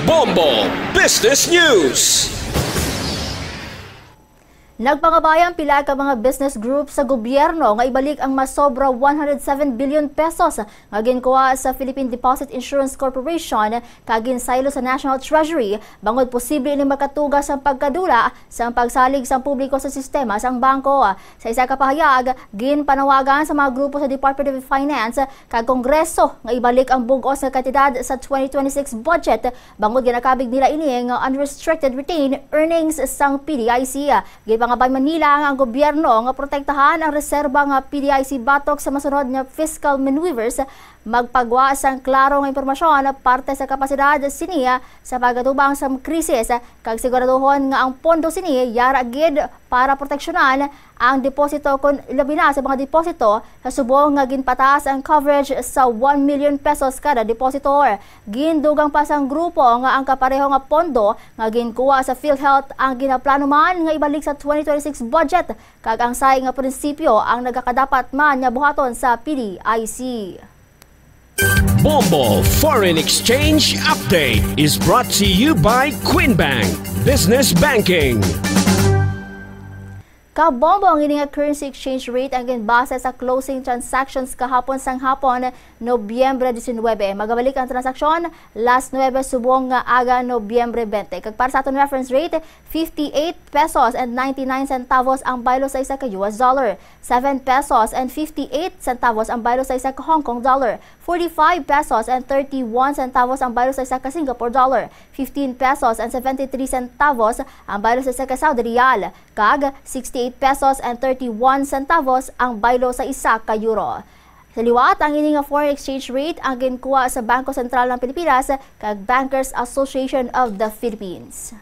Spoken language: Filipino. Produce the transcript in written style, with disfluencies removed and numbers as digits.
Bombo Business News. Nagpangabayang pila ka mga business groups sa gobyerno nga ibalik ang masobra 107 billion pesos nga ginkuha sa Philippine Deposit Insurance Corporation kagin saylo sa National Treasury bangod posible ini makatugas ang pagkadula sa pagsalig sa publiko sa sistema sang bangko. Sa isa ka pahayag, ginpanawagan sa mga grupo sa Department of Finance kag Kongreso nga ibalik ang bug-os nga kantidad sa 2026 budget bangod ginakabig nila ini nga unrestricted retained earnings sang PDIC. Pangabay Manila ang gobyerno nga protektahan ang reserba nga PDIC batok sa masunod nga fiscal maneuvers magpagwa sang klaro nga impormasyon parte sa kapasidad siniya sa paggatubang sa krisis kag siguraduhon nga ang pondo sini yara gid para proteksyonan ang deposito kon labi na sa mga deposito sa subong nga ginpataas ang coverage sa 1 million pesos kada depositor. Gindugang pa sang grupo nga ang kapareho nga pondo nga ginkuha sa PhilHealth ang ginaplano man nga ibalik sa 2026 budget kag ang say nga prinsipyo ang nagakadapat man nga buhaton sa PDIC. Bombo Foreign Exchange Update is brought to you by Quinbank Business Banking. Kabombo ang ining currency exchange rate ang ginbase sa closing transactions kahapon sang hapon, Nobyembre 19. Magabalik ang transaksyon last 9 subong nga aga Nobyembre 20. Kag para sa aton reference rate, 58 pesos and 99 centavos ang baylo sa isa ka US dollar, 7 pesos and 58 centavos ang baylo sa isa ka Hong Kong dollar, 45 pesos and 31 centavos ang baylo sa isa ka Singapore dollar, 15 pesos and 73 centavos ang baylo sa isa ka Saudi Riyal, kag 68 pesos and 31 centavos ang baylo sa isa ka euro. Sa liwat, ang ining foreign exchange rate ang ginkuha sa Bangko Sentral ng Pilipinas kag Bankers Association of the Philippines.